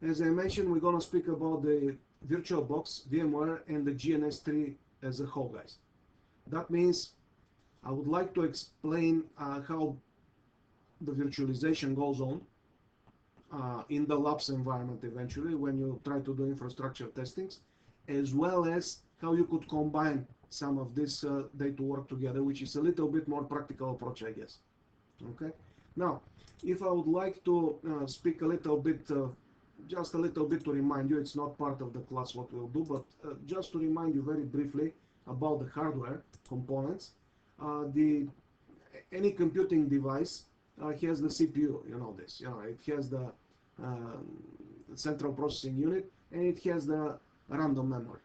As I mentioned, we're going to speak about the VirtualBox, VMware, and the GNS3 as a whole, guys. That means I would like to explain how the virtualization goes on in the labs environment eventually when you try to do infrastructure testings, as well as how you could combine some of this data work together, which is a little bit more practical approach, I guess. Okay. Now, if I would like to speak a little bit, just a little bit to remind you, it's not part of the class what we'll do, but just to remind you very briefly about the hardware components. The Any computing device has the CPU, you know this, it has the um, central processing unit, and it has the random memory.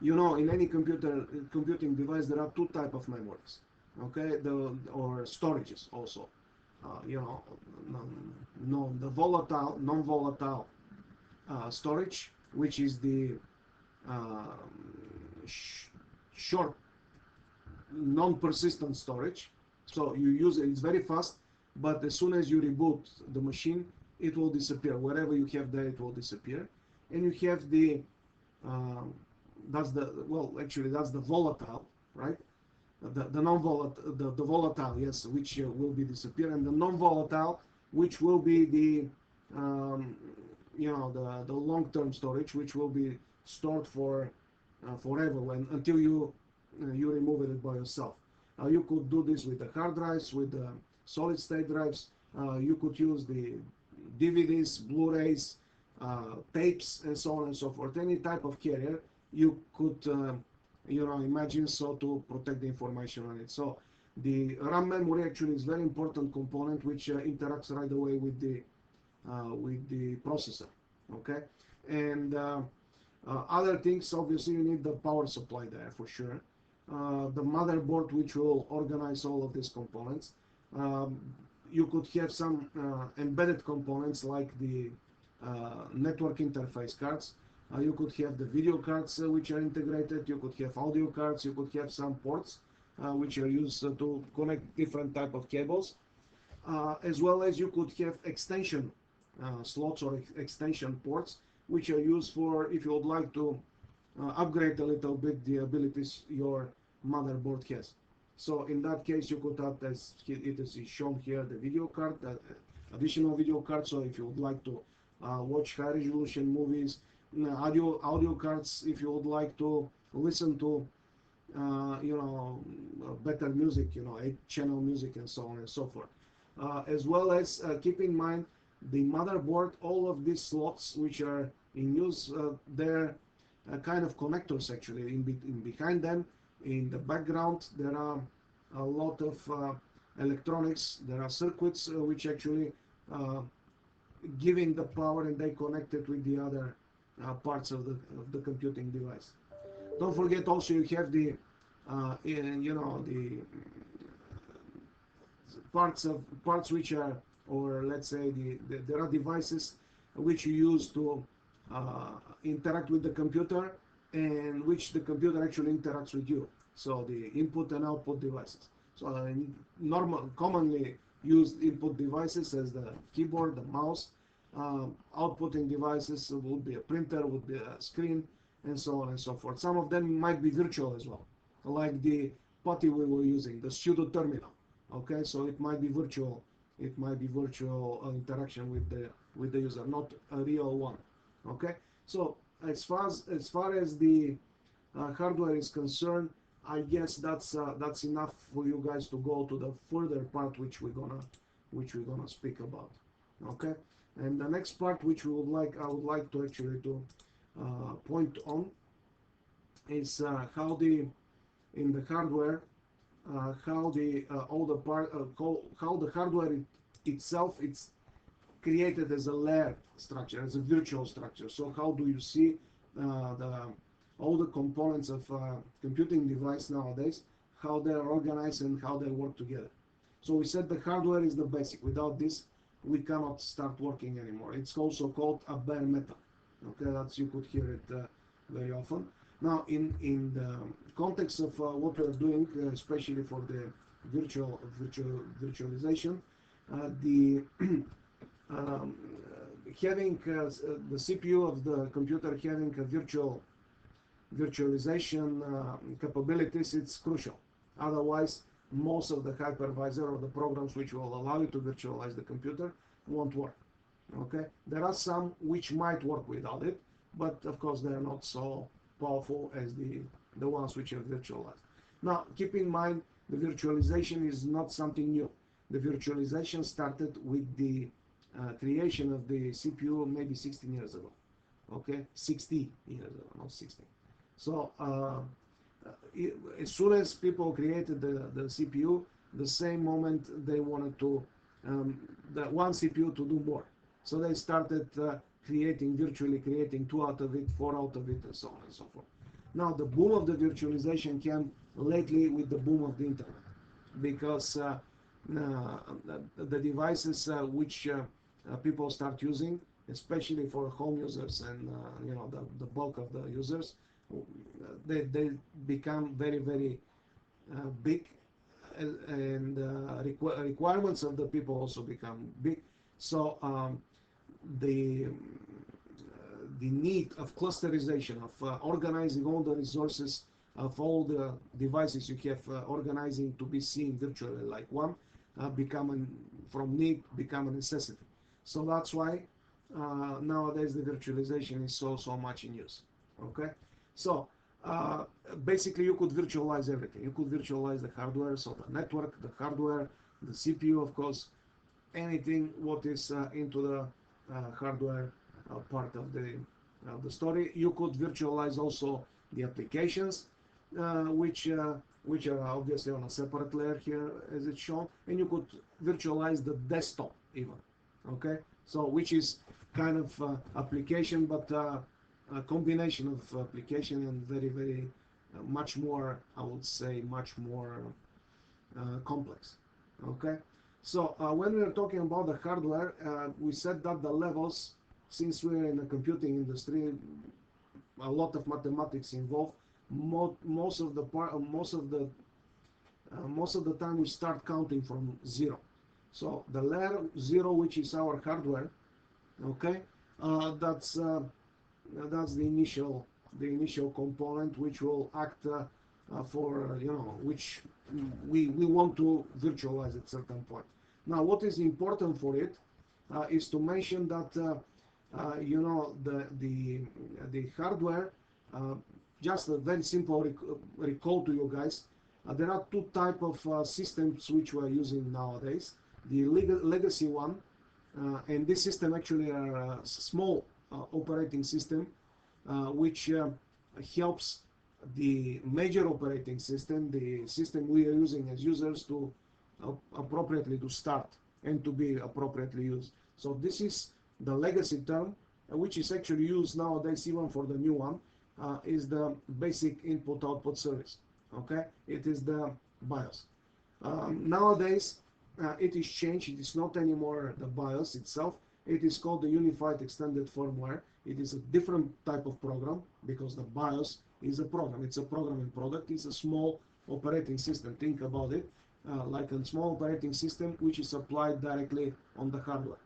In any computing device there are two type of memories, okay, or storages also. The volatile, non-volatile storage, which is the uh, sh short non-persistent storage. So you use it, it's very fast, but as soon as you reboot the machine, it will disappear. Wherever you have there, it will disappear. And you have the, um, that's the volatile, right? The non-volatile, the volatile, yes, which will be disappear, and the non-volatile, which will be um, the long-term storage, which will be stored for forever until you remove it by yourself. You could do this with the hard drives, with the solid state drives. You could use the DVDs, Blu-rays, tapes, and so on and so forth. Any type of carrier you could imagine, so to protect the information on it. So the RAM memory actually is very important component which interacts right away with the processor. Okay, and other things, obviously you need the power supply there for sure. The motherboard which will organize all of these components. Um, you could have some embedded components like the network interface cards. You could have the video cards which are integrated. You could have audio cards. You could have some ports which are used to connect different type of cables, as well as you could have extension slots or extension ports which are used for if you would like to upgrade a little bit the abilities your motherboard has. So in that case, you could add, as it is shown here, the video card, additional video card. So if you would like to watch high resolution movies, audio cards, if you would like to listen to better music, 8-channel music, and so on and so forth. As well as keep in mind the motherboard, all of these slots which are in use, they're kind of connectors actually. In behind them, in the background, there are a lot of electronics. There are circuits which actually uh, giving the power, and they connect it with the other parts of the computing device. Don't forget also you have the parts which are, or let's say there are devices which you use to interact with the computer, and which the computer actually interacts with you. So the input and output devices. So commonly used input devices as the keyboard, the mouse. Outputting devices would be a printer, would be a screen, and so on and so forth. Some of them might be virtual as well, like the putty we were using, the pseudo terminal. Okay, so it might be virtual. It might be virtual interaction with the user, not a real one. Okay, so as far as the hardware is concerned, I guess that's enough for you guys to go to the further part which we're gonna speak about. Okay, and the next part which I would like to actually to point on is how the in the hardware how the all the part how the hardware itself it's created as a layer structure, as a virtual structure. So how do you see the all the components of computing device nowadays, how they're organized and how they work together. So we said the hardware is the basic. Without this, we cannot start working anymore. It's also called a bare metal. Okay, that's, you could hear it very often. Now, in the context of what we're doing, especially for the virtualization, the um, having the CPU of the computer having a virtualization capabilities, it's crucial. Otherwise, most of the hypervisor or the programs which will allow you to virtualize the computer won't work. Okay, there are some which might work without it, but of course they are not so powerful as the ones which are virtualized. Now, keep in mind, the virtualization is not something new. The virtualization started with the creation of the CPU maybe 16 years ago. Okay, 60 years ago, not 16. So as soon as people created the CPU, the same moment they wanted to the one CPU to do more. So they started virtually creating 2 out of it, 4 out of it, and so on and so forth. Now the boom of the virtualization came lately with the boom of the internet, because the devices which people start using, especially for home users and the bulk of the users, they become very, very big, and requirements of the people also become big. So the need of clusterization, of organizing all the resources of all the devices you have, organizing to be seen virtually like one, from need become a necessity. So that's why nowadays the virtualization is so much in use. Okay, so basically you could virtualize everything. You could virtualize the hardware, so the network, the hardware, the CPU, of course, anything what is into the hardware part of the story. You could virtualize also the applications, which are obviously on a separate layer here as it's shown, and you could virtualize the desktop even. Okay, so which is kind of application, but a combination of application and very, very much more, I would say, much more complex. Okay, so when we are talking about the hardware, we said that the levels, since we're in the computing industry, a lot of mathematics involved. Most of the time we start counting from 0. So the layer 0, which is our hardware, okay, that's the initial component which will act for which we want to virtualize at certain point. Now, what is important for it is to mention that the hardware. Just a very simple recall to you guys. There are 2 types of systems which we are using nowadays. The legacy one, and this system actually are a small operating system, which helps the major operating system, the system we are using as users, to appropriately to start and to be appropriately used. So this is the legacy term, which is actually used nowadays even for the new one, is the basic input-output service. Okay, it is the BIOS. Nowadays, it is changed. It is not anymore the BIOS itself. It is called the Unified Extended Firmware. It is a different type of program, because the BIOS is a program. It's a programming product. It's a small operating system. Think about it like a small operating system which is applied directly on the hardware.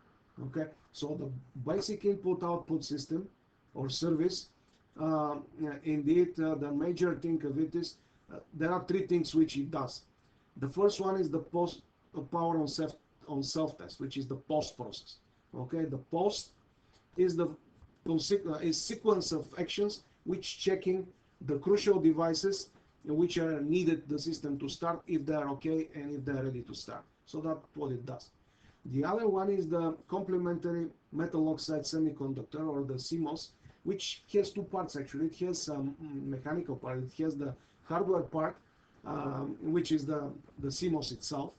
Okay, so the basic input-output system or service, indeed, the major thing of it is there are 3 things which it does. The first one is the power on self-test, which is the post process. Okay, the post is the sequence of actions which checking the crucial devices which are needed the system to start, if they are okay and if they are ready to start. So that's what it does. The other one is the complementary metal oxide semiconductor, or the CMOS, which has 2 parts actually. It has a mechanical part. It has the hardware part, which is the CMOS itself,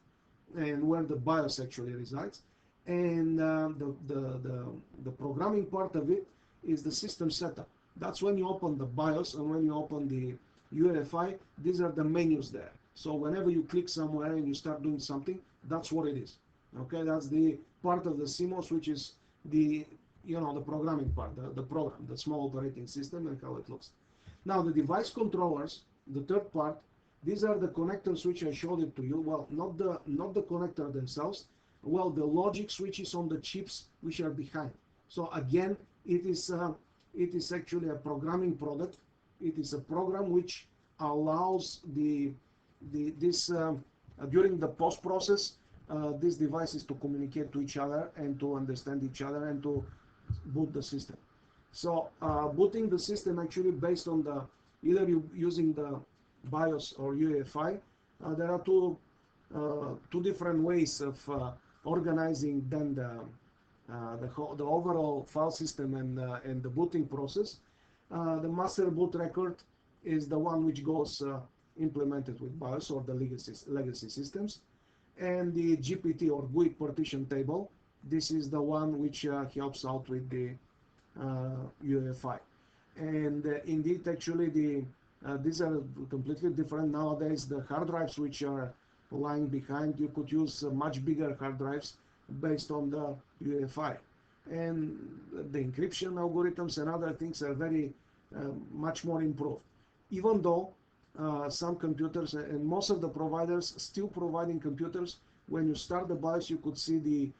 and where the BIOS actually resides. And the programming part of it is the system setup. That's when you open the BIOS and when you open the UEFI. These are the menus there. So whenever you click somewhere and you start doing something, that's what it is. Okay, that's the part of the CMOS, which is the the programming part, the program, the small operating system, and how it looks. Now the device controllers, the third part, these are the connectors which I showed it to you. Well, not the connector themselves. Well, the logic switches on the chips which are behind. So again, it is actually a programming product. It is a program which allows this during the post process these devices to communicate to each other and to understand each other and to boot the system. So booting the system actually based on the either you using the BIOS or UEFI. There are two different ways of organizing then the overall file system and the booting process. The master boot record is the one which goes implemented with BIOS or the legacy systems, and the GPT or GUI partition table. This is the one which helps out with the UEFI. And indeed, actually, these are completely different nowadays. The hard drives which are lying behind, you could use much bigger hard drives based on the UEFI. And the encryption algorithms and other things are very much more improved. Even though some computers and most of the providers still providing computers, when you start the BIOS, you could see the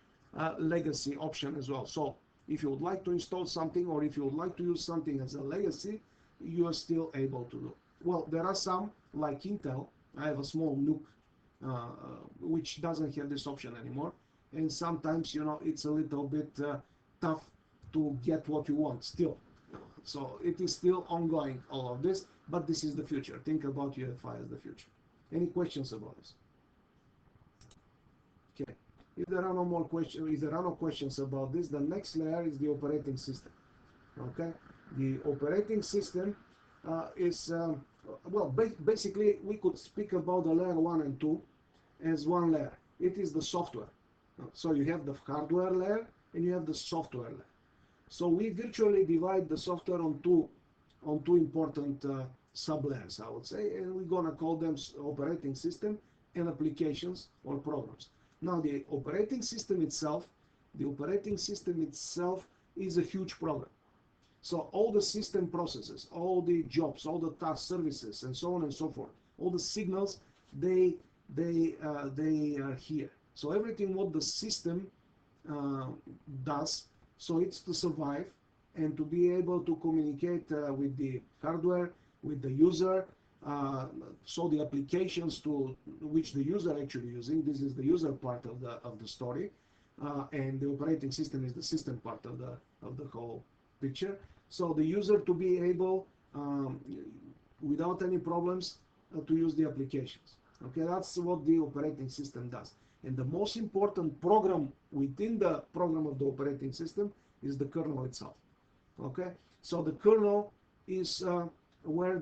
legacy option as well. So if you would like to install something or if you would like to use something as a legacy, you are still able to do. Well, there are some, like Intel. I have a small NUC which doesn't have this option anymore. And sometimes, you know, it's a little bit tough to get what you want still. So it is still ongoing, all of this, but this is the future. Think about UEFI as the future. Any questions about this? Okay. If there are no more questions, if there are no questions about this, the next layer is the operating system. Okay. The operating system is well, basically we could speak about the layer 1 and 2 as one layer. It is the software. So you have the hardware layer and you have the software layer. So we virtually divide the software on two important sub-layers, I would say, and we're gonna call them operating system and applications or programs. Now the operating system itself is a huge program. So all the system processes, all the jobs, all the task services, and so on and so forth, all the signals, they are here. So everything what the system does, so it's to survive and to be able to communicate with the hardware, with the user. So the applications to which the user actually using, this is the user part of the story, and the operating system is the system part of the whole picture. So the user to be able, without any problems, to use the applications. Okay, that's what the operating system does. And the most important program within the program of the operating system is the kernel itself. Okay, so the kernel is where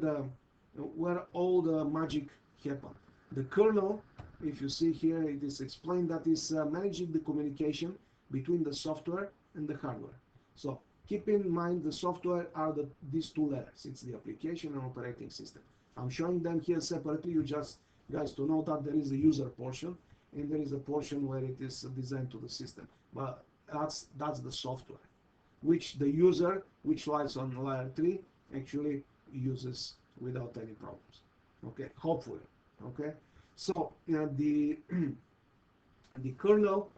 all the magic happens. The kernel, if you see here, it is explained that is managing the communication between the software and the hardware. So keep in mind the software are these two layers. It's the application and operating system. I'm showing them here separately. You just guys to know that there is a user portion and there is a portion where it is designed to the system. But that's the software, which the user, which lies on layer 3, actually uses without any problems. Okay, hopefully. Okay, so the kernel,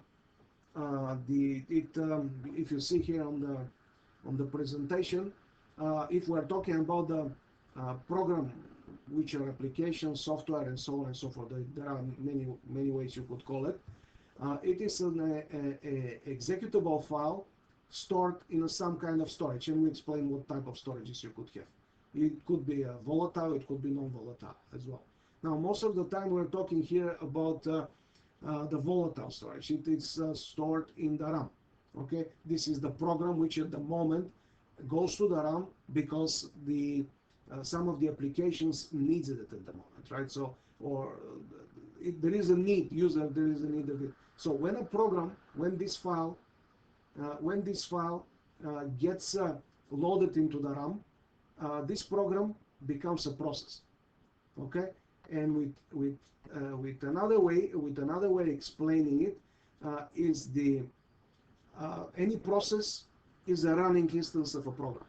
if you see here on the presentation, if we're talking about the program, which are applications, software, and so on and so forth, there are many ways you could call it. It is an executable file stored in some kind of storage, and we explain what type of storages you could have. It could be volatile, it could be non-volatile as well. Now, most of the time we're talking here about the volatile storage. It is stored in the RAM. Okay, this is the program which at the moment goes to the RAM because some of the applications needs it at the moment, right? So, there is a need, there is a need of it. So when a program, when this file gets loaded into the RAM, this program becomes a process, okay? And with another way explaining it is any process is a running instance of a program.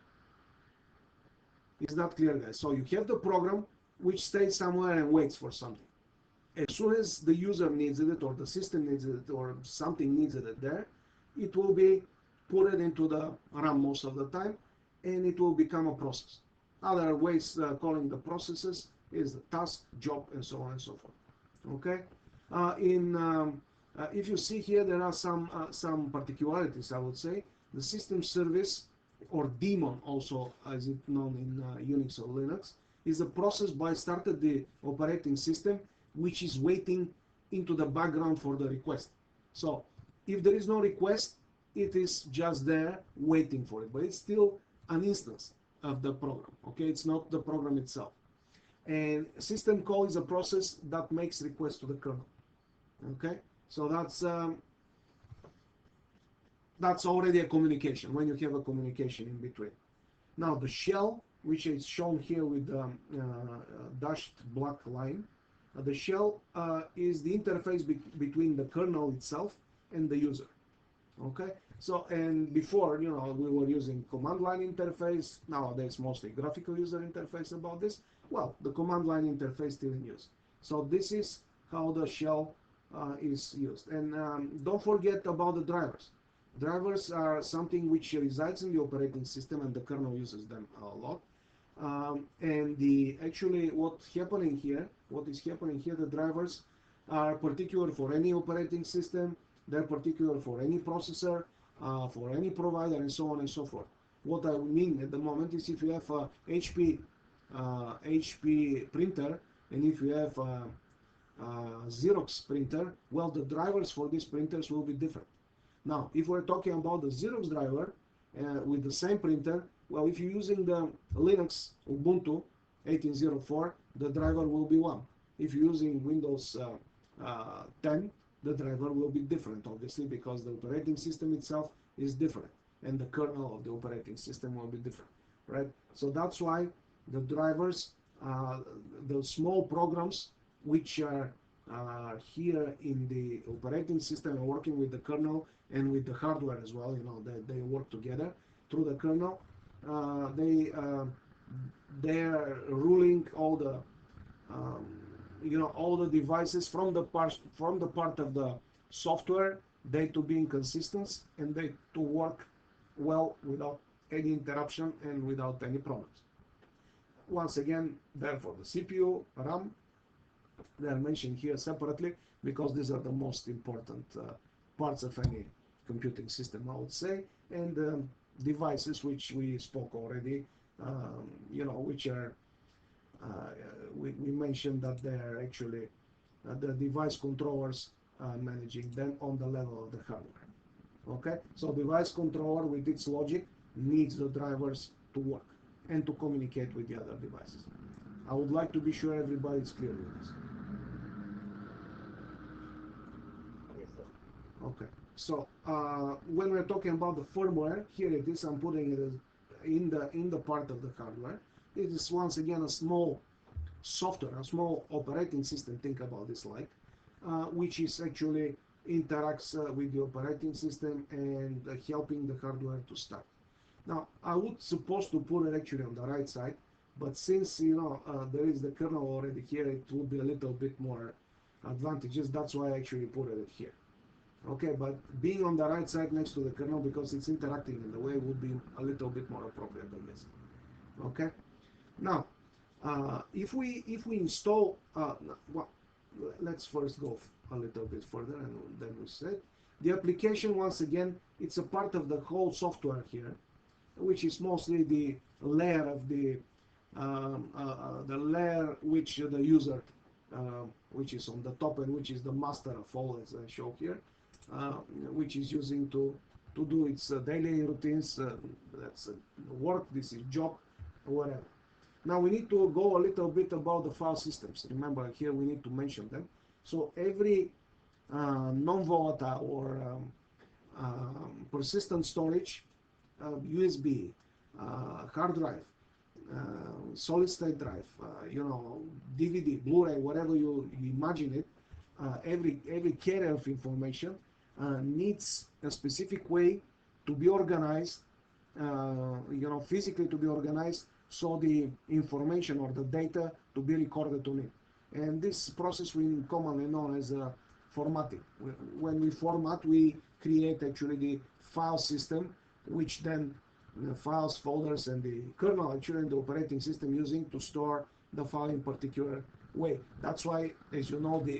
Is that clear, guys? So you have the program which stays somewhere and waits for something. As soon as the user needs it, or the system needs it, or something needs it there, it will be put it into the RAM most of the time, and it will become a process. Other ways calling the processes is the task, job, and so on and so forth. Okay. In If you see here, there are some particularities. I would say the system service, or daemon, also as it known in Unix or Linux, is a process by started the operating system, which is waiting into the background for the request. So if there is no request, it is just there waiting for it, but it's still an instance of the program. Okay, it's not the program itself. And system call is a process that makes requests to the kernel. Okay, so that's already a communication when you have a communication in between. Now the shell, which is shown here with the dashed black line, the shell is the interface between the kernel itself and the user. Okay, so and before, we were using command line interface. Nowadays mostly graphical user interface about this. Well, the command line interface still in use. So this is how the shell is used. And don't forget about the drivers. Drivers are something which resides in the operating system, and the kernel uses them a lot. And actually what is happening here, the drivers are particular for any operating system. They're particular for any processor, for any provider, and so on and so forth. What I mean at the moment is, if you have a HP printer, and if you have a Xerox printer, well, the drivers for these printers will be different. Now, if we're talking about the Xerox driver with the same printer, well, if you're using the Linux Ubuntu 18.04, the driver will be one. If you're using Windows 10, the driver will be different, obviously, because the operating system itself is different, and the kernel of the operating system will be different, right? So that's why the drivers, the small programs which are here in the operating system and working with the kernel and with the hardware as well, they work together through the kernel. They are ruling all the all the devices from the part of the software, they to be in consistence, and they to work well without any interruption and without any problems. Once again, therefore the CPU, RAM, they are mentioned here separately because these are the most important parts of any computing system, I would say, and devices which we spoke already, which are we mentioned that they are actually the device controllers managing them on the level of the hardware. Okay, so device controller with its logic needs the drivers to work and to communicate with the other devices. I would like to be sure everybody is clear with this. Okay, so when we're talking about the firmware, here it is. I'm putting it in the part of the hardware. It is once again a small software, a small operating system. Think about this which is actually interacts with the operating system and helping the hardware to start. Now, I would suppose to put it actually on the right side, but since there is the kernel already here, it would be a little bit more advantageous. That's why I actually put it here. Okay, but being on the right side next to the kernel, because it's interacting in the way, would be a little bit more appropriate, I guess. Okay. Now, if we install, well, let's first go a little bit further, and then we say the application. Once again, it's a part of the whole software here, which is mostly the layer of the layer which the user, which is on the top, and which is the master of all, as I show here, which is using to do its daily routines. That's work. This is job, whatever. Now we need to go a little bit about the file systems. Remember, here we need to mention them. So every non-volatile or persistent storage, USB, hard drive, solid state drive, DVD, Blu-ray, whatever you imagine it, every carrier of information needs a specific way to be organized, physically to be organized, so the information or the data to be recorded on it. And this process we commonly known as formatting. When we format, we create actually the file system, which then files, folders, and the kernel actually and the operating system using to store the file in particular way. That's why, as you know, the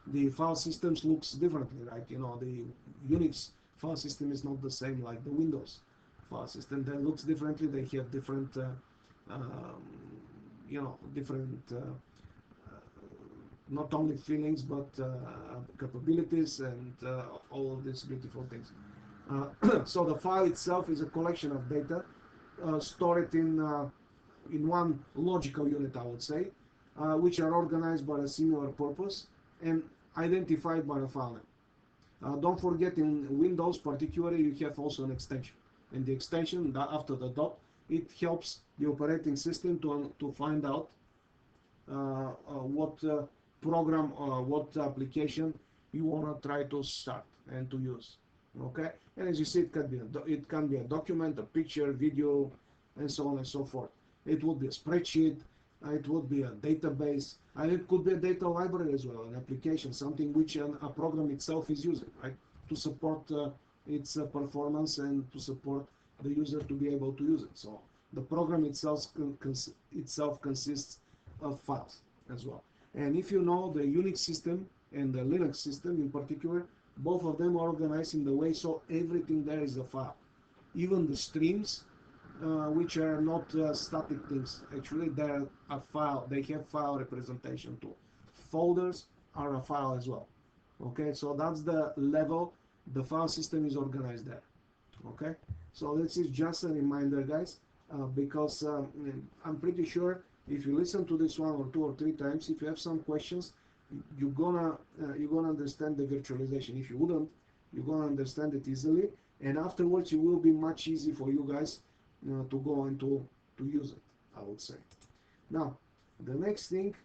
the file systems looks differently, right? You know, the Unix file system is not the same like the Windows file system. That looks differently. They have different, um, different not only feelings but capabilities and all of these beautiful things. So the file itself is a collection of data stored in one logical unit, I would say, which are organized by a similar purpose and identified by a file name. Don't forget, in Windows particularly, you have also an extension. And the extension, after the dot, it helps the operating system to find out what program or what application you want to try to start and to use. Okay, and as you see, it can be a document, a picture, video, and so on and so forth. It would be a spreadsheet, it would be a database, and it could be a data library as well, an application, something which a program itself is using, right, to support its performance and to support the user to be able to use it. So the program itself consists of files as well. And if you know the Unix system and the Linux system in particular, both of them are organized in the way so everything there is a file. Even the streams, which are not static things, actually they're a file. They have file representation too. Folders are a file as well. Okay, so that's the level the file system is organized there. Okay, so this is just a reminder, guys, because I'm pretty sure if you listen to this 1 or 2 or 3 times, if you have some questions, you're gonna understand the virtualization. If you wouldn't, you're gonna understand it easily, and afterwards it will be much easy for you guys to go and to use it, I would say. Now, the next thing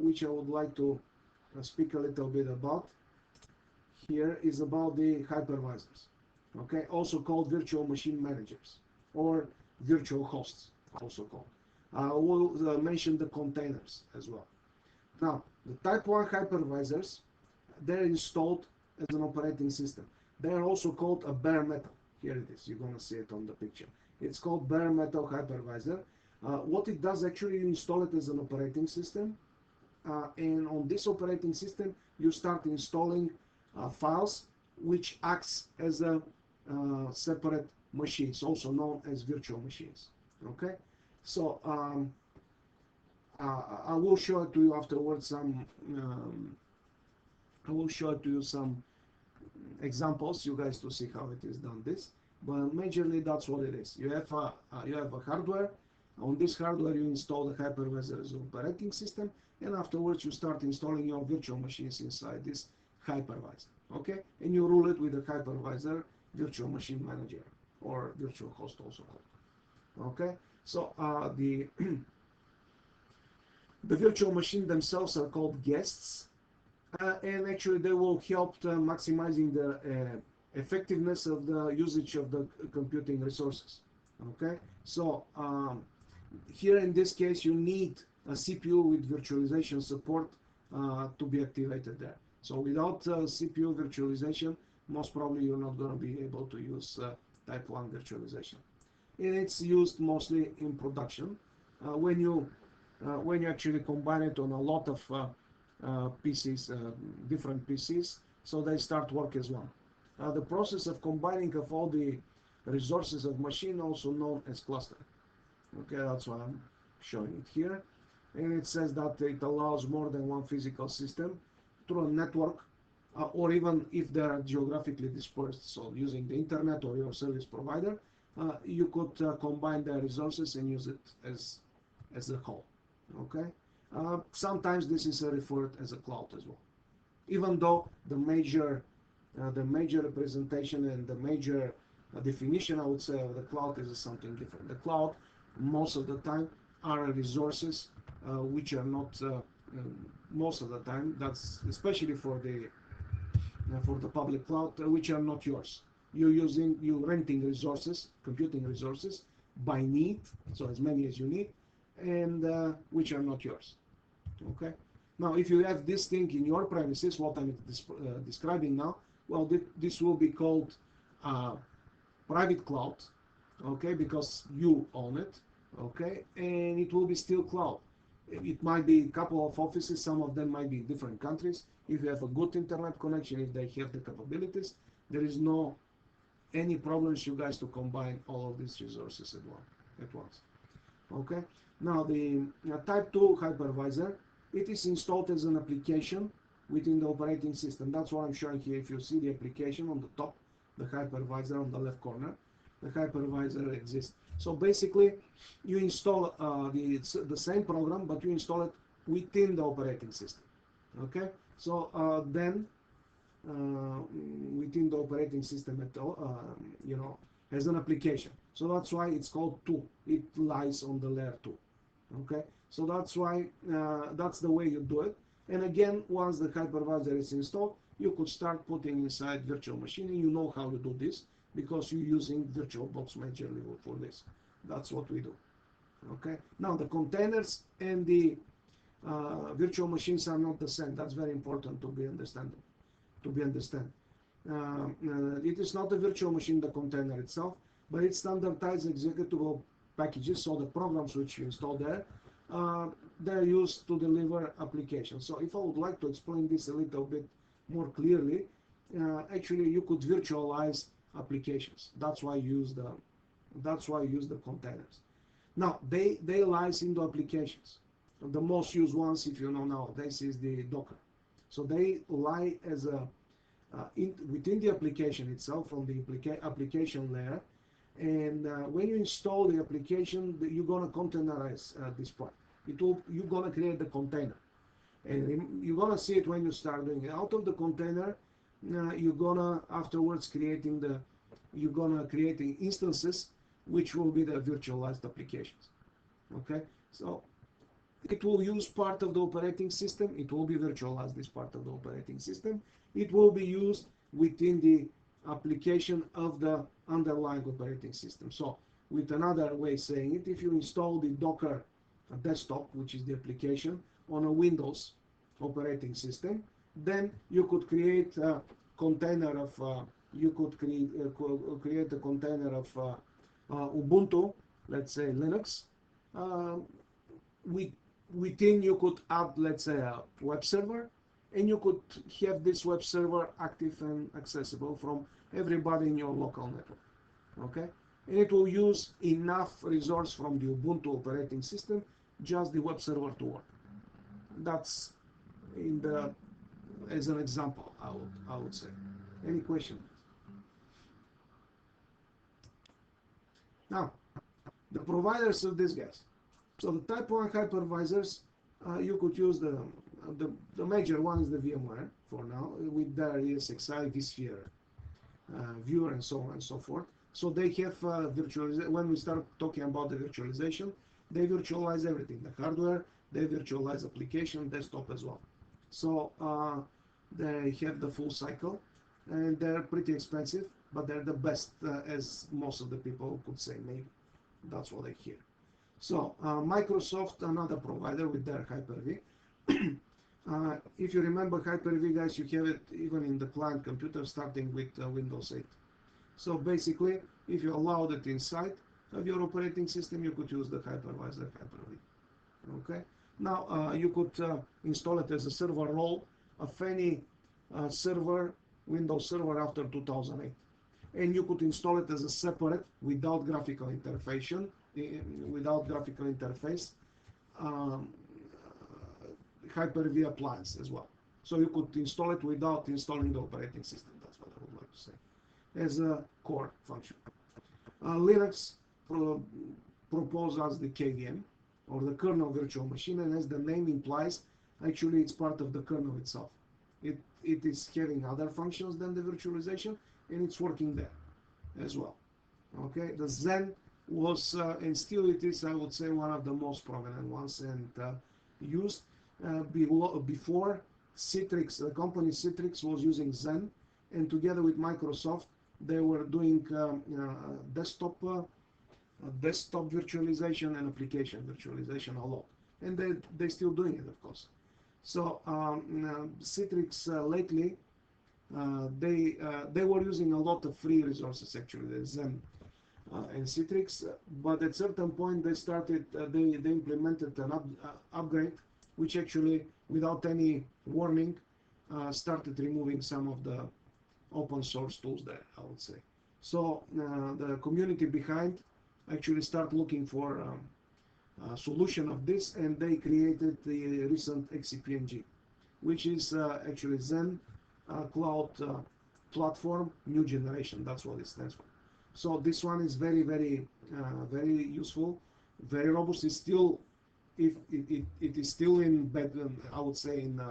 which I would like to speak a little bit about here is about the hypervisors. Okay, also called virtual machine managers or virtual hosts, also called. We'll mention the containers as well. Now, the type 1 hypervisors, they're installed as an operating system. They're also called a bare metal. Here it is, you're going to see it on the picture. It's called bare metal hypervisor. What it does, actually, you install it as an operating system, and on this operating system, you start installing files which acts as a separate machines, also known as virtual machines. Okay, so I will show it to you afterwards. I will show it to you some examples, you guys, to see how it is done. This, but majorly that's what it is. You have a hardware. On this hardware, you install the hypervisor as an operating system, and afterwards you start installing your virtual machines inside this hypervisor. Okay, and you rule it with a hypervisor virtual machine manager or virtual host, also called. Okay, so the the virtual machine themselves are called guests, and actually they will help maximizing the effectiveness of the usage of the computing resources. Okay, so here in this case you need a CPU with virtualization support to be activated there. So without CPU virtualization, most probably you're not going to be able to use type 1 virtualization. And it's used mostly in production when you actually combine it on a lot of PCs, different PCs, so they start work as one. The process of combining of all the resources of machine, also known as clustering. Okay, that's why I'm showing it here. And it says that it allows more than one physical system through a network, or even if they are geographically dispersed, so using the internet or your service provider, you could combine their resources and use it as a whole. Okay, sometimes this is referred as a cloud as well, even though the major representation and the major definition, I would say, of the cloud is something different. The cloud, most of the time, are resources which are not most of the time. That's especially for the public cloud, which are not yours. You're renting resources, computing resources by need, so as many as you need, and which are not yours. Okay, Now, if you have this thing in your premises, what I'm describing now, well, this will be called private cloud, okay, because you own it, okay, and it will be still cloud. It might be a couple of offices, some of them might be in different countries. If you have a good internet connection, if they have the capabilities, there is no any problems you guys to combine all of these resources at once. Okay. Now the type 2 hypervisor, it is installed as an application within the operating system. That's what I'm showing here. If you see the application on the top, the hypervisor on the left corner, the hypervisor exists. So basically, you install the same program, but you install it within the operating system. Okay. So then within the operating system at all, as an application. So that's why it's called 2. It lies on the layer 2. Okay, so that's why that's the way you do it. And again, once the hypervisor is installed, you could start putting inside virtual machine, and you know how to do this because you're using VirtualBox majorly for this. That's what we do. Okay, now the containers and the virtual machines are not the same. That's very important to be understood. It is not a virtual machine, the container itself, but it's standardized executable packages. So the programs which you install there, they're used to deliver applications. So if I would like to explain this a little bit more clearly, actually you could virtualize applications. That's why I use the containers. Now they lies into applications. The most used ones, if you know nowadays, is the Docker. So they lie as a within the application itself, on the application layer. And when you install the application, you're gonna containerize this part. You're gonna create the container, and you're gonna see it when you start doing it. Out of the container, you're gonna afterwards you're gonna create instances which will be the virtualized applications. Okay, so it will use part of the operating system. It will be virtualized, this part of the operating system. It will be used within the application of the underlying operating system. So with another way saying it, if you install the Docker desktop, which is the application, on a Windows operating system, then you could create a container of create a container of Ubuntu, let's say Linux. Within you could add, let's say, a web server, and you could have this web server active and accessible from everybody in your local network. Okay, and it will use enough resource from the Ubuntu operating system, just the web server to work. That's as an example, I would say. Any questions? Now, the providers of these guys. So the type 1 hypervisors, you could use the major one is the VMware for now, with their ESXi, vSphere, viewer, and so on and so forth. So they have virtualization. When we start talking about the virtualization, they virtualize everything, the hardware, they virtualize application, desktop as well. So they have the full cycle, and they're pretty expensive, but they're the best, as most of the people could say, maybe. That's what I hear. So Microsoft, another provider with their Hyper-V. If you remember Hyper-V, guys, you have it even in the client computer starting with Windows 8. So basically, if you allowed it inside of your operating system, you could use the hypervisor Hyper-V. Okay. Now you could install it as a server role of any server, Windows server after 2008, and you could install it as a separate, without graphical interface, Hyper-V appliance as well. So you could install it without installing the operating system. That's what I would like to say, as a core function. Linux proposes the KVM, or the kernel virtual machine, and as the name implies, actually it's part of the kernel itself. It is having other functions than the virtualization, and it's working there as well. Okay, the Zen was, and still it is, I would say, one of the most prominent ones, and used before Citrix. The company Citrix was using Zen, and together with Microsoft, they were doing desktop virtualization and application virtualization a lot, and they're still doing it, of course. So Citrix lately they were using a lot of free resources actually, the Zen and Citrix, but at certain point they started they implemented an upgrade, which actually without any warning started removing some of the open source tools there, I would say. So the community behind actually start looking for a solution of this, and they created the recent XCPNG, which is actually Zen Cloud Platform New Generation. That's what it stands for. So this one is very useful, very robust. It's still, if it is still in bed, I would say in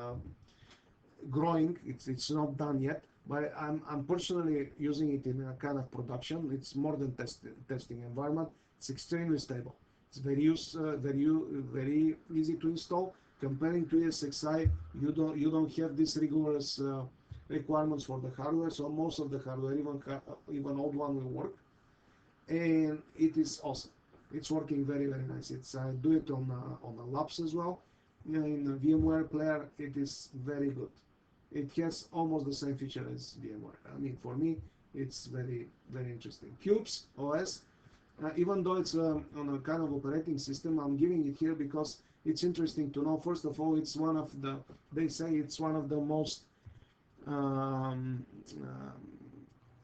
growing. It's not done yet, but I'm personally using it in a kind of production. It's more than testing environment. It's extremely stable. It's very easy to install. Comparing to ESXi, you don't have these rigorous requirements for the hardware. So most of the hardware, even old one, will work, and it is awesome. It's working very nice. It's I do it on the labs as well. In the VMware player, it is very good. It has almost the same feature as VMware. I mean, for me, it's very interesting. Cubes OS, even though it's on a kind of operating system, I'm giving it here because it's interesting to know. First of all, it's one of the, they say it's one of the most um,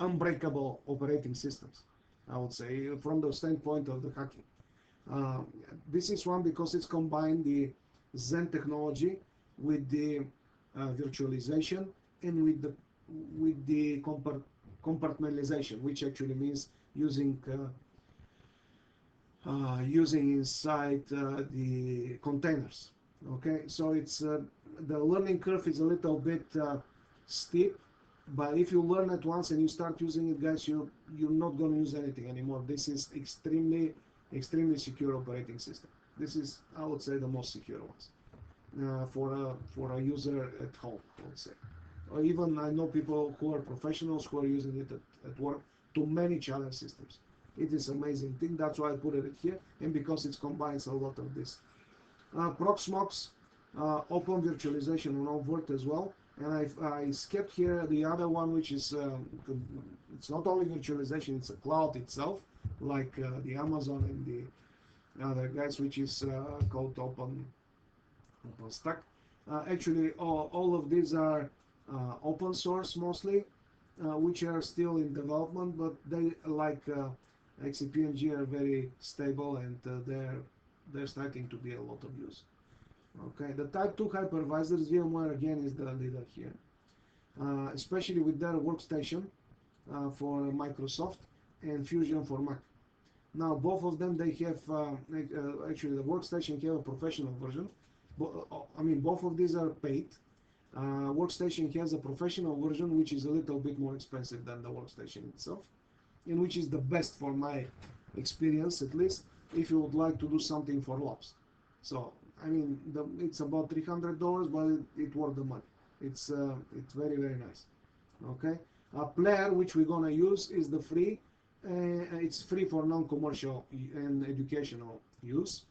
unbreakable operating systems, I would say, from the standpoint of the hacking. Uh, this is one because it's combined the Zen technology with the virtualization and with the compartmentalization, which actually means using inside the containers. Okay, so it's the learning curve is a little bit steep, but if you learn it once and you start using it, guys, you're not going to use anything anymore. This is extremely secure operating system. This is, I would say, the most secure ones for a user at home, I would say. Or even I know people who are professionals who are using it at work to manage challenge systems. It is amazing thing. That's why I put it here, and because it combines a lot of this. Proxmox, open virtualization on Vert as well. And I skipped here the other one, which is it's not only virtualization, it's a cloud itself, like the Amazon and the other guys, which is called OpenStack. Actually, all of these are open source mostly, which are still in development, but they like XCP-ng are very stable, and they're starting to be a lot of use. Okay, the Type 2 hypervisors, VMware again is the leader here, especially with their workstation for Microsoft and Fusion for Mac. Now both of them, they have actually the workstation have a professional version. I mean, both of these are paid. Workstation has a professional version, which is a little bit more expensive than the workstation itself, and which is the best for my experience, at least if you would like to do something for labs. So I mean, it's about $300, but it's worth the money. It's very nice. Okay, a player which we're gonna use is the free. It's free for non-commercial and educational use.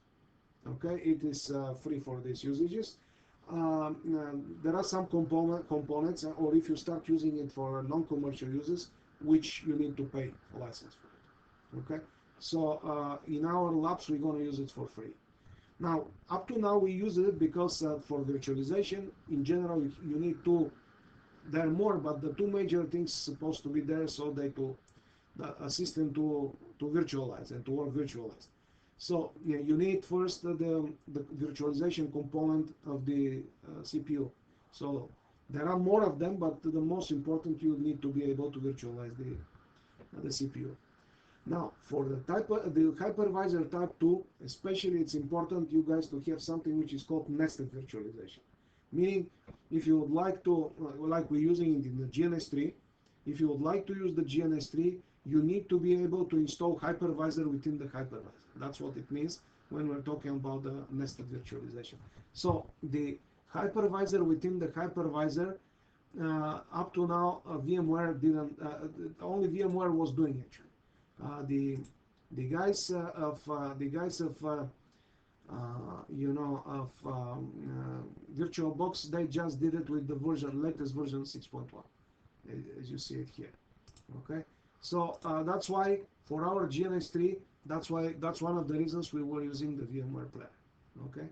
Okay, it is free for these usages. There are some components, or if you start using it for non-commercial uses, which you need to pay a license for it. Okay, so in our labs we're going to use it for free. Now, up to now we use it because for virtualization in general you need to. There are more, but the two major things supposed to be there so they to a system to virtualize and to work virtualized. So yeah, you need first the virtualization component of the CPU. So there are more of them, but the most important, you need to be able to virtualize the CPU. Now, for the hypervisor type 2, especially, it's important you guys to have something which is called nested virtualization. Meaning, if you would like to, like we're using it in the GNS3, if you would like to use the GNS3, you need to be able to install hypervisor within the hypervisor. That's what it means when we're talking about the nested virtualization. So the hypervisor within the hypervisor, up to now, VMware didn't. Only VMware was doing actually. The guys of you know, of VirtualBox. They just did it with the latest version 6.1, as you see it here. Okay, so that's why for our GNS3, that's one of the reasons we were using the VMware player. Okay,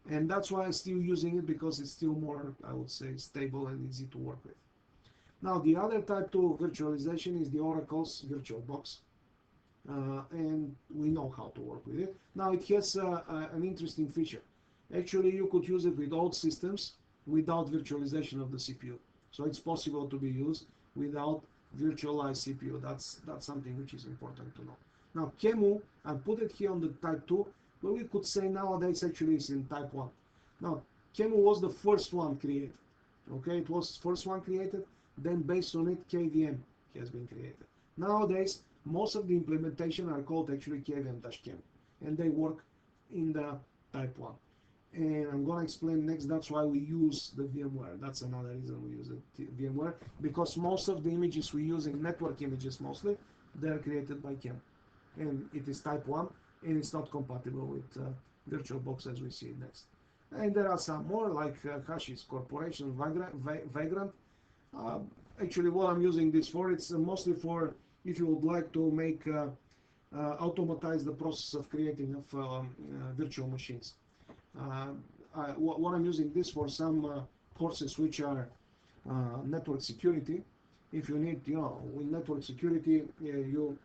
and that's why I'm still using it, because it's still more, I would say, stable and easy to work with. Now the other type 2 virtualization is the Oracle's VirtualBox. And we know how to work with it. Now it has an interesting feature. Actually, you could use it with old systems without virtualization of the CPU. So it's possible to be used without virtualized CPU. That's something which is important to know. Now QEMU, I put it here on the type 2, but we could say nowadays actually it's in type 1. Now QEMU was the first one created. Okay, it was first one created, then based on it KVM has been created. Nowadays most of the implementation are called actually KVM-QEMU, and they work in the type 1. And I'm going to explain next, that's why we use the VMware. That's another reason we use the VMware, because most of the images we use in network images mostly, they're created by QEMU. And it is type 1, and it's not compatible with VirtualBox as we see next. And there are some more like Hashi's Corporation, Vagrant. Actually, what I'm using this for, it's mostly for if you would like to make automatize the process of creating of virtual machines. What I'm using this for, some courses which are network security. If you need, you know, with network security, you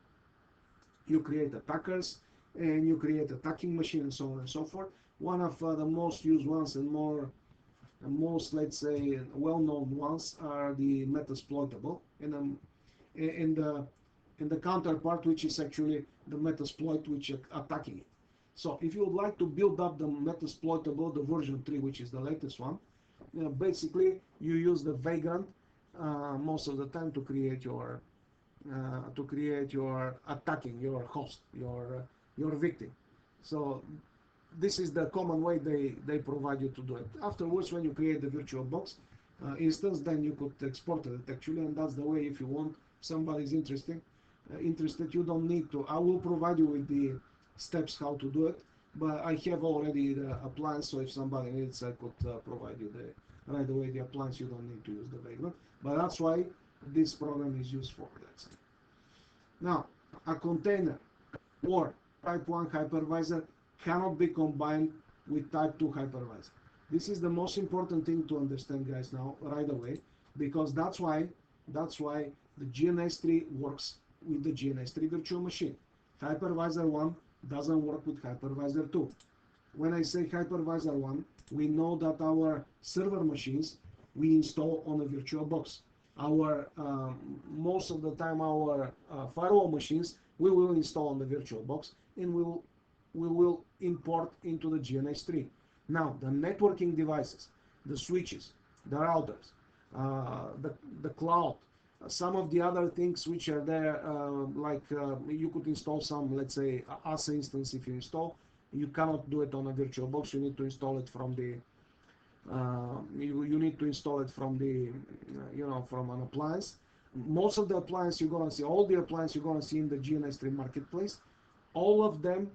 create attackers and you create attacking machine and so on and so forth. One of the most used ones and most, let's say, well-known ones are the Metasploitable, and the counterpart, which is actually the Metasploit, which is attacking it. So if you would like to build up the Metasploitable, the version 3, which is the latest one, basically you use the Vagrant most of the time to create your attacking your host, your victim. So this is the common way they provide you to do it. Afterwards, when you create the VirtualBox instance, then you could export it actually, and that's the way. If you want, somebody is interested, you don't need to. I will provide you with the steps how to do it, but I have already the appliance, so if somebody needs, I could provide you right away the appliance. You don't need to use the Vagrant, but that's why this program is used for that. Now, a container or type 1 hypervisor cannot be combined with type 2 hypervisor. This is the most important thing to understand, guys, now right away, because that's why the GNS3 works with the GNS3 virtual machine. Hypervisor 1 doesn't work with hypervisor 2. When I say hypervisor 1, we know that our server machines we install on a VirtualBox. Our most of the time our firewall machines we will install on the VirtualBox, and we will import into the GNS3. Now the networking devices, the switches, the routers, the cloud, some of the other things which are there, you could install some, let's say, ASA instance. If you install, you cannot do it on a VirtualBox. You need to install it from the you need to install it from the from an appliance. Most of the appliance you're gonna see, all the appliances you're gonna see in the GNS3 marketplace, all of them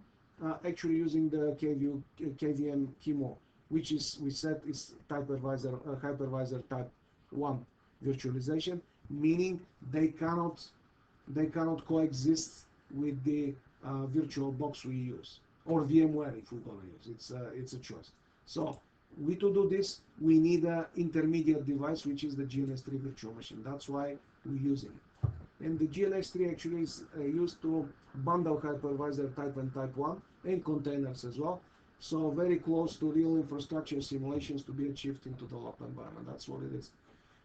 actually using the KVM QEMU, which is, we said, is hypervisor type 1 virtualization, meaning they cannot coexist with the VirtualBox we use, or VMware if we're gonna use. It's a choice. So to do this, we need an intermediate device, which is the GNS3 virtual machine. That's why we're using it. And the GNS3 actually is used to bundle hypervisor type and type 1 and containers as well. So very close to real infrastructure simulations to be achieved into the local environment. That's what it is.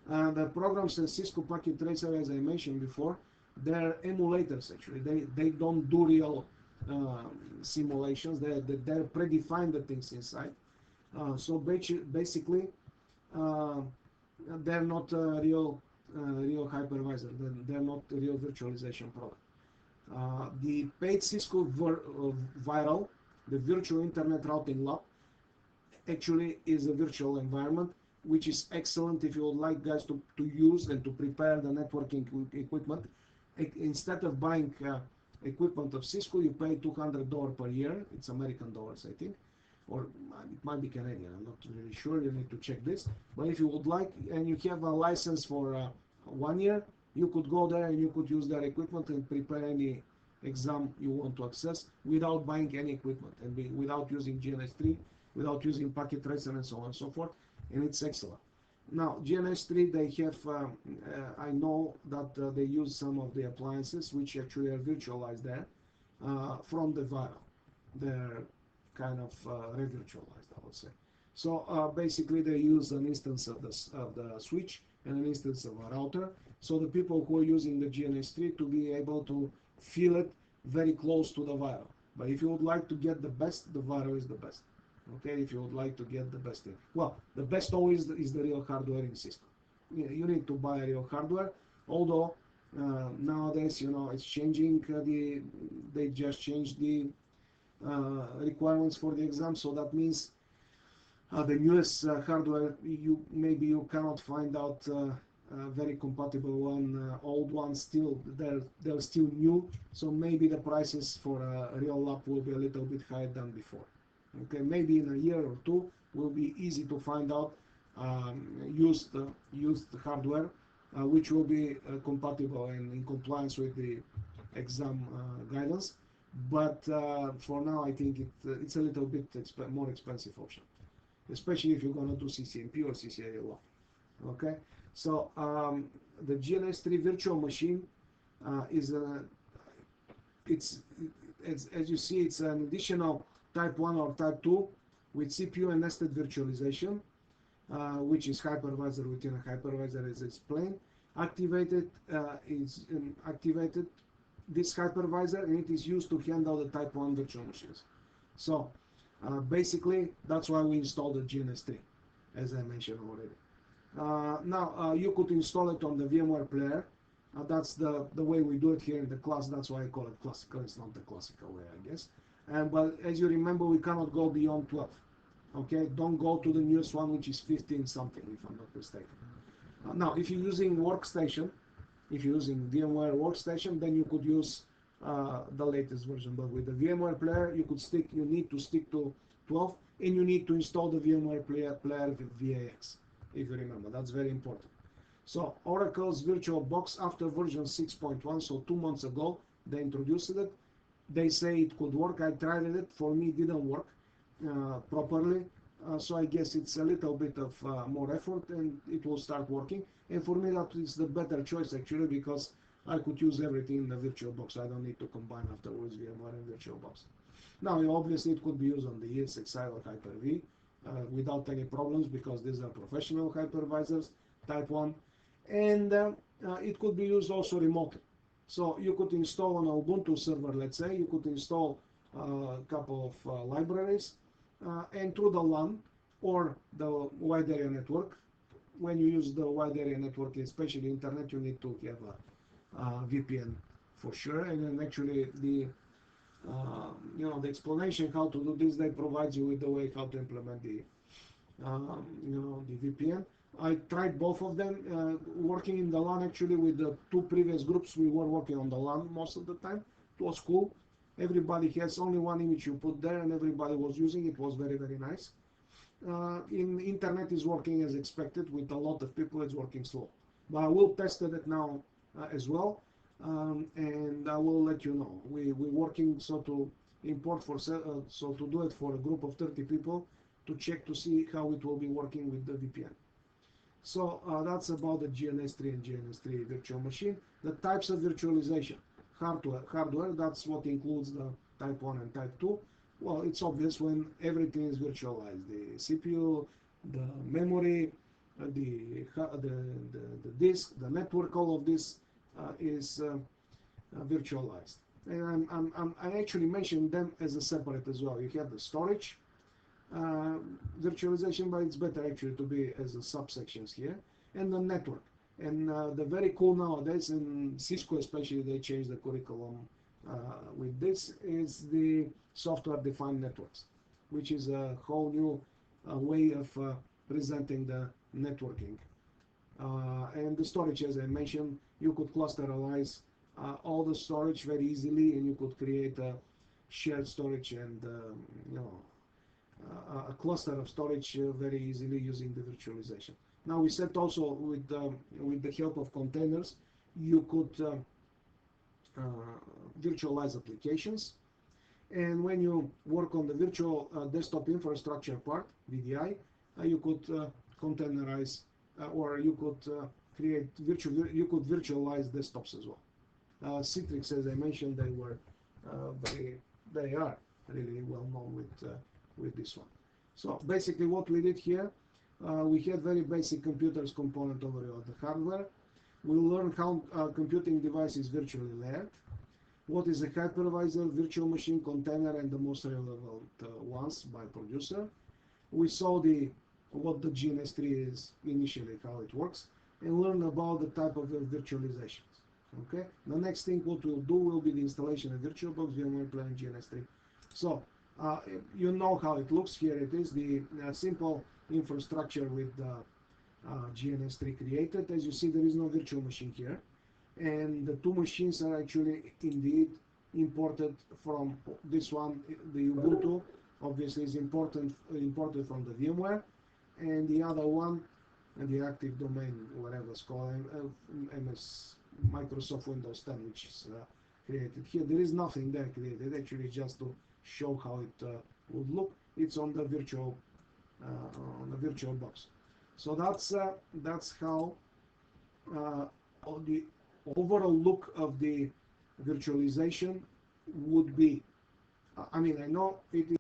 The programs and Cisco Packet Tracer, as I mentioned before, they're emulators actually. They don't do real simulations. They're predefined the things inside. So basically, they're not real hypervisor. They're not a real virtualization product. The paid Cisco Viral, the Virtual Internet Routing Lab, actually is a virtual environment, which is excellent if you would like, guys, to use and to prepare the networking equipment. Instead of buying equipment of Cisco, you pay $200 per year. It's American dollars, I think. or it might be Canadian, I'm not really sure, you need to check this. But if you would like, and you have a license for 1 year, you could go there and you could use their equipment and prepare any exam you want to access without buying any equipment and without using GNS3, without using packet tracer and so on and so forth, and it's excellent. Now, GNS3, they have, I know that they use some of the appliances which actually are virtualized there from the VARA. They're kind of re-virtualized, I would say. So basically, they use an instance of the switch and an instance of a router. So the people who are using the GNS3 to be able to feel it very close to the VARA. But if you would like to get the best, the VARA is the best. Okay, if you would like to get the best thing. Well, the best always is the real hardware in system. You need to buy real hardware, although nowadays, it's changing. They just changed the requirements for the exam, so that means the newest hardware, maybe you cannot find out a very compatible one. Old ones still they're still new, so maybe the prices for a real lab will be a little bit higher than before. Okay, maybe in a year or two will be easy to find out used hardware which will be compatible and in compliance with the exam guidance. But for now, I think it's a little bit more expensive option, especially if you're going to do CCNP or CCIA law. Okay, so the GNS3 virtual machine is it's as you see, it's an additional type 1 or type 2 with CPU and nested virtualization, which is hypervisor within a hypervisor, as explained. Activated this hypervisor, and it is used to handle the type 1 virtual machines. So basically, that's why we installed the GNS3, as I mentioned already. Now, you could install it on the VMware player. That's the way we do it here in the class. That's why I call it classical. It's not the classical way, I guess. But as you remember, we cannot go beyond 12. Okay, don't go to the newest one, which is 15 something, if I'm not mistaken. Now, if you're using workstation, if you're using VMware workstation, then you could use the latest version. But with the VMware player, you need to stick to 12, and you need to install the VMware player with VAX, if you remember. That's very important. So Oracle's VirtualBox, after version 6.1, so 2 months ago, they introduced it. They say it could work. I tried it. For me, it didn't work properly. So I guess it's a little bit of more effort, and it will start working. And for me, that is the better choice, actually, because I could use everything in the VirtualBox. I don't need to combine afterwards VMware and VirtualBox. Now, obviously, it could be used on the ESXi or Hyper-V without any problems, because these are professional hypervisors, type 1. And it could be used also remotely. So you could install an Ubuntu server, let's say, you could install a couple of libraries, and through the LAN or the wide area network. When you use the wide area network, especially internet, you need to have a VPN for sure. And then actually the explanation how to do this, they provide you with the way how to implement the VPN. I tried both of them, working in the LAN. Actually, with the 2 previous groups, we were working on the LAN most of the time. It was cool. Everybody has only one image you put there, and everybody was using it. It was very, very nice. In internet is working as expected. With a lot of people, it's working slow. But I will test it now as well, and I will let you know. We're working so to import so to do it for a group of 30 people to check to see how it will be working with the VPN. So that's about the GNS3 and GNS3 virtual machine. The types of virtualization. Hardware, that's what includes the type 1 and type 2. Well, it's obvious when everything is virtualized. The CPU, the memory, the disk, the network, all of this is virtualized. And I actually mentioned them as a separate as well. You have the storage virtualization, but it's better actually to be as a subsections here, and the network. And the very cool nowadays, in Cisco especially, they changed the curriculum with this, is the software-defined networks, which is a whole new way of presenting the networking. And the storage, as I mentioned, you could clusterize all the storage very easily, and you could create a shared storage and a cluster of storage very easily using the virtualization. Now we said also with the help of containers, you could virtualize applications. And when you work on the virtual desktop infrastructure part, VDI, you could containerize or you could create you could virtualize desktops as well. Citrix, as I mentioned, they are really well known with this one. So basically, what we did here, we had very basic computers component overview of the hardware. We learned how computing device is virtually layered. What is a hypervisor, virtual machine, container, and the most relevant ones by producer. We saw what the GNS3 is initially, how it works, and learn about the type of virtualizations. Okay. The next thing what we'll do will be the installation of VirtualBox, VMware Planet GNS3. So you know how it looks. Here it is, the simple infrastructure with GNS3 created. As you see, there is no virtual machine here, and the two machines are actually indeed imported from this one. The Ubuntu obviously is imported from the VMware, and the other one, and the active domain, whatever it's called, MS Microsoft Windows 10, which is created here. There is nothing there created, actually, just to show how it would look. It's on the virtual box. So that's how the overall look of the virtualization would be. I mean, I know it is